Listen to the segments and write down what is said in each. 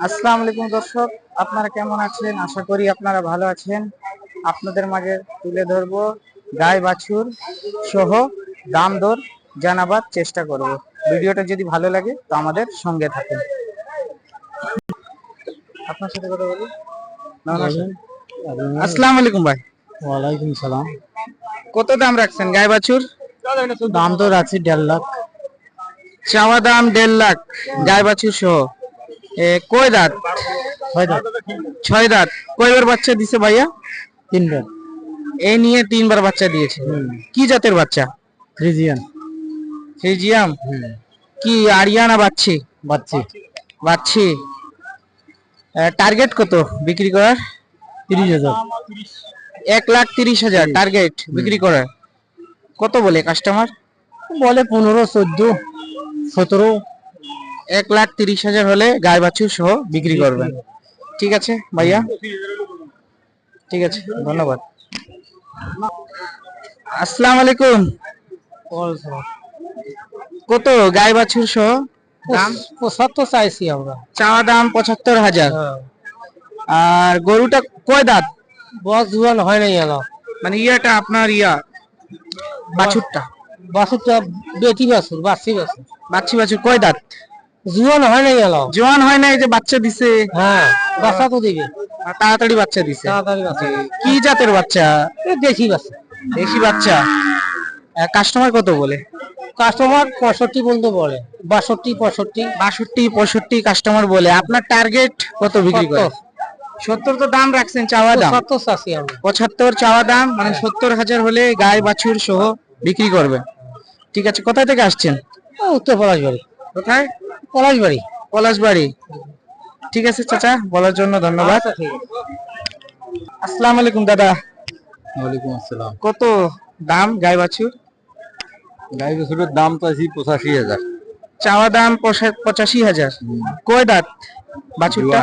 আসসালামু আলাইকুম দর্শক, আপনারা কেমন আছেন? আশা করি আপনারা ভালো আছেন। আপনাদের মাঝে তুলে ধরবো গাই বাছুর সহ দাম দর জানাবার চেষ্টা করব। ভিডিওটা যদি ভালো লাগে তো আমাদের সঙ্গে থাকুন। আপনার সাথে কথা বলি। আসসালামু আলাইকুম ভাই। ওয়ালাইকুম সালাম। কত দাম রাখছেন গাই বাছুর? দাম তো রাখছি 1.5 লাখ। চাওয়া দাম 1.5 লাখ গাই বাছুর সহ। কয় দাঁত? 6 দাঁত। 6 দাঁত। কয়বার বাচ্চা দিছে ভাইয়া? 3 বার। এই নিয়ে 3 বার বাচ্চা দিয়েছে। কি জাতের বাচ্চা? ফ্রিজিয়ান। ফ্রিজিয়াম। কি আরিয়ানা বাচ্চি? বাচ্চি। বাচ্চি। টার্গেট কত বিক্রি করার? 30,000। 1,30,000 টার্গেট বিক্রি করার। কত বলে কাস্টমার? বলে 15, 14, 17। 1,30,000 হলে গাই বাছুর সহ বিক্রি করবেন। ঠিক আছে ভাইয়া, ঠিক আছে, ধন্যবাদ। আসসালামু আলাইকুম। কত গাই বাছুর সহ দাম? 75 চাইছি আমরা। চাওয়া দাম 75,000। আর গরুটা কয় দাঁত? বস জুয়ান হয় নাই এলো। মানে ইয়াটা আপনার বাছুরটা? বাছুরটা বেটি বাছুর, বাচ্চি বাছুর। বাচ্চি বাছুর কয় দাঁত? জুয়ান হয় নাই এলো। জোয়ান হয় নাই যে বাচ্চা দিছে? হ্যাঁ, বাচ্চা তো দিবে। তাড়াতাড়ি বাচ্চা দিছে। তাড়াতাড়ি বাচ্চা। কি জাতের বাচ্চা? দেশি বাচ্চা। দেশি বাচ্চা। কাস্টমার কত বলে? কাস্টমার 65 পর্যন্ত বলে। 62, 65। 62, 65 কাস্টমার বলে। আপনার টার্গেট কত বিক্রি করে? 70 তো দাম রাখছেন চাওয়া দাম। 70 চাচ্ছি আমরা। 75 চাওয়া দাম, মানে 70,000 হলে গাই বাছুর সহ বিক্রি করবে। ঠিক আছে, কোথা থেকে আসছেন? উত্তর পলাশবাড়ি। কোথায়? পলাশবাড়ি। পলাশবাড়ি। ঠিক আছে চাচা, বলার জন্য ধন্যবাদ। আসসালামু আলাইকুম দাদা। ওয়ালাইকুম আসসালাম। কত দাম গাই বাছুর? গাই বাছুরের দাম তো আছে 85,000। চাওয়া দাম 85,000। কয় দাঁত বাছুরটা?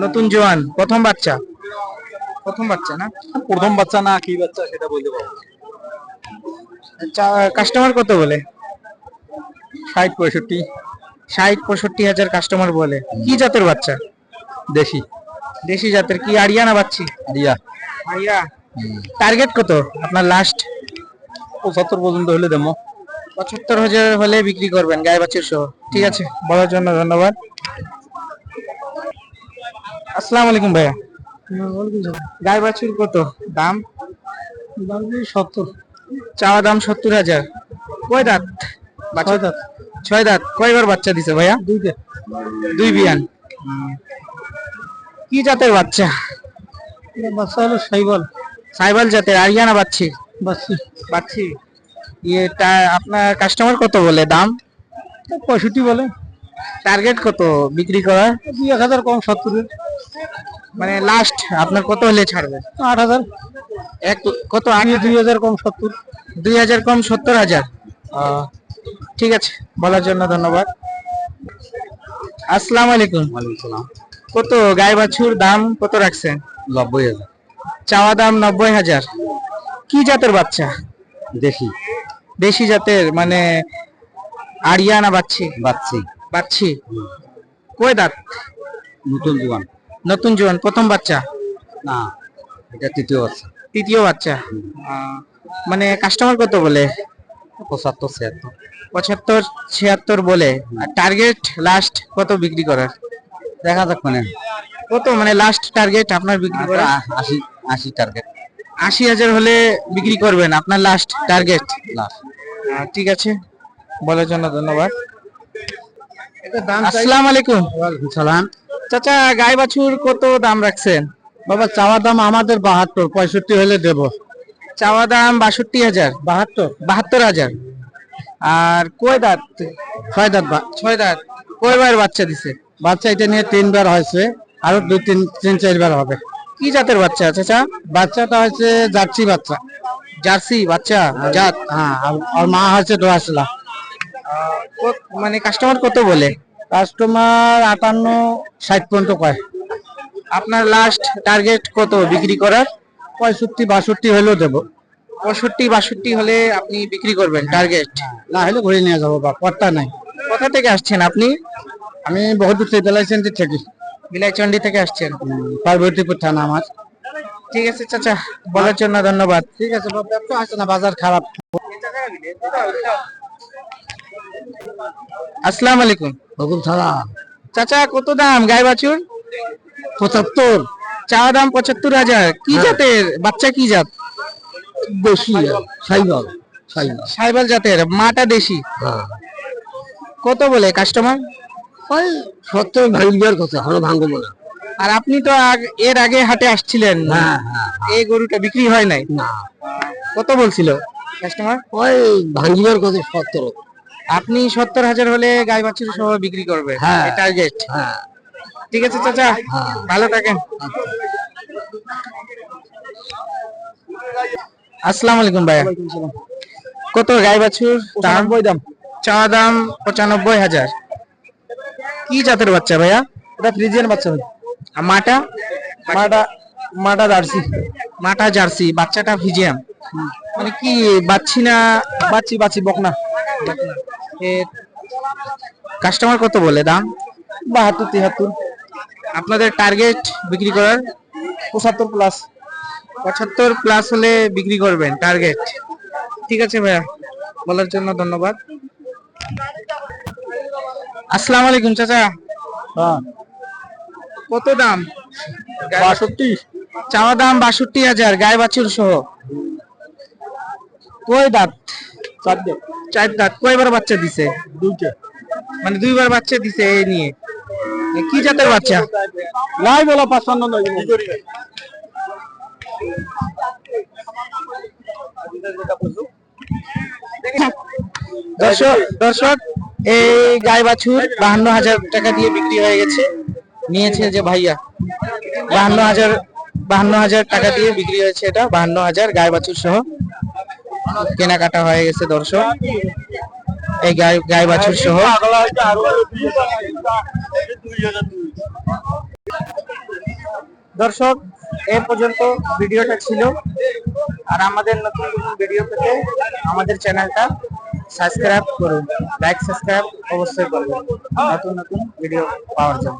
নতুন জোয়ান, প্রথম বাচ্চা? প্রথম বাচ্চা না? প্রথম বাচ্চা না কি বাচ্চা সেটা বলতে পারবো। কাস্টমার কত বলে? 60, 65। 60-65,000 কাস্টমার বলে। কি জাতের বাচ্চা? দেশি। দেশি জাতের। কি আরিয়ানা বাচ্চি? আরিয়া। আরিয়া। টার্গেট কত আপনার লাস্ট? 75 পর্যন্ত হলে দেবো। 75,000 হলে বিক্রি করবেন গাই বাছুর সহ। ঠিক আছে, বলার জন্য ধন্যবাদ। আসসালামু আলাইকুম ভাইয়া। গাই বাছুর কত দাম? 70। চাওয়া দাম 70,000। কয় দাঁত? 6 দাঁত। 6 দাঁত। কয়বার বাচ্চা দিছে ভাইয়া? 2 বিয়ান। কি জাতের বাচ্চা? বাচ্চা হলো সাইবল। সাইবাল জাতের আরিয়ানা বাচ্চি? বাচ্চি। বাচ্চি। আপনার কাস্টমার কত বলে দাম? 65 বলে। টার্গেট কত বিক্রি করার? 2-1000 কম, 70। মানে লাস্ট আপনার কত হলে ছাড়বেন? 8,000। কত? 2,000 কম, 70। 2,000 কম 70,000। ঠিক আছে, বলার জন্য ধন্যবাদ। আসসালামু আলাইকুম। ওয়ালাইকুম সালাম। কত গাই বাছুর দাম কত রাখছেন? 90,000। চাওয়া দাম 90,000। কি জাতের বাচ্চা? দেশি। দেশি জাতের, মানে আরিয়ানা বাচ্চি? বাচ্চি। বাচ্চি। কয় দাঁত? নতুন জোয়ান। নতুন জোয়ান, প্রথম বাচ্চা? না, এটা তৃতীয় বাচ্চা। তৃতীয় বাচ্চা। মানে কাস্টমার কত বলে? 75, 76। 75-76 বলে। আর টার্গেট লাস্ট কত বিক্রি করার? দেখা যাক মানে কত, মানে লাস্ট টার্গেট আপনার বিক্রি করার? 80 টার্গেট। 80,000 হলে বিক্রি করবেন আপনার লাস্ট টার্গেট? লাস্ট। ঠিক আছে, বলার জন্য ধন্যবাদ। আসসালামু আলাইকুম। ওয়ালাইকুম সালাম। চাচা, গাই বাছুর কত দাম রাখছেন? বাবা চাওয়া দাম আমাদের 72, 65 হলে দেব। চাওয়া দাম 62,000। 72,000। আর কয় দাঁত? 6 দাঁত। 6 দাঁত। কয়বার বাচ্চা দিছে? বাচ্চা এটা নিয়ে 3 বার হয়েছে, আরো 2-3-4 বার হবে। কি জাতের বাচ্চা চাচা? বাচ্চাটা হচ্ছে জার্সি বাচ্চা। জার্সি বাচ্চা জাত? হ্যাঁ, আর মা হচ্ছে দোয়াশলা। মানে কাস্টমার কত বলে? কাস্টমার 58-60 পর্যন্ত কয়। আপনার লাস্ট টার্গেট কত বিক্রি করার? 65-62 হলেও দেবো। 65-62 হলে আপনি বিক্রি করবেন টার্গেট? না হলে ঘুরে নিয়ে যাবো, বা পট্টা নাই। কোথা থেকে আসছেন আপনি? আমি বহুদূর থেকে লাইসেন্স থেকে। বিলাইচন্ডি থেকে আসছেন। পার্বতীপুর থানা আমার। ঠিক আছে চাচা, বলার জন্য ধন্যবাদ। ঠিক আছে, ব্যবসা আছে না, বাজার খারাপ। আসসালামু আলাইকুম। ওগুলো ছাড়া চাচা কত দাম গাই বাছুর? 75। চাওয়া দাম 75,000। কি জাতের বাচ্চা, কি জাত? বেশি সাইবাল সাইবাল। সাইবাল জাতের, মাটা দেশি। হ্যাঁ, কত বলে কাস্টমার? ওই 70 ভাঙিবার কথা, এখনো ভাঙবো না। আর আপনি তো এর আগে হাটে আসছিলেন, হ্যাঁ হ্যাঁ, এই গরুটা বিক্রি হয় নাই, না কত বলছিল কাস্টমার? ওই ভাঙিবার কথা 70। আপনি 70,000 হলে গাই বাছুর সহ বিক্রি করবে, হ্যাঁ। টার্গেট। হ্যাঁ, ঠিক আছে চাচা, ভালো থাকেন। আসসালামু আলাইকুম ভাইয়া। কত গাই বাছুর দাম? দাম। চাওয়া দাম 95,000। কি জাতের বাচ্চা ভাইয়া? এটা ফ্রিজিয়ান বাচ্চা। আর মাটা? মাটা জার্সি। মাটা জার্সি, বাচ্চাটা ফিজিয়াম। মানে কি বাচ্চি না? বাচ্চি বকনা। কাস্টমার কত বলে দাম? 72 73। আপনাদের টার্গেট বিক্রি করার? 75 প্লাস। 75 প্লাস হলে বিক্রি করবেন টার্গেট। ঠিক আছে ভাইয়া, বলার জন্য ধন্যবাদ। আসসালামু আলাইকুম চাচা। হ্যাঁ, কত দাম? 62। চাওয়া দাম 62,000 গায়ে বাছুর সহ। কয় দাঁত? 4 দে। 4 দাঁত। কয়বার বাচ্চা দিছে? 2টা। মানে 2বার বাচ্চা দিছে এই নিয়ে। কি জাতের বাচ্চা? নাই বলা 55 নয়। দর্শক এই গাই বাছুর 52,000 টাকা দিয়ে বিক্রি হয়ে গেছে, নিয়েছে যে ভাইয়া। 52,000 টাকা দিয়ে বিক্রি হয়েছে, এটা 52,000 গাই বাছুর সহ কেনাকাটা হয়ে গেছে দর্শক, এই গাই বাছুর সহ। দর্শক এ পর্যন্ত ভিডিওটা ছিল। আর আমাদের নতুন নতুন ভিডিও পেতে আমাদের চ্যানেলটা সাবস্ক্রাইব করুন, লাইক সাবস্ক্রাইব অবশ্যই করবেন নতুন নতুন ভিডিও পাওয়ার জন্য।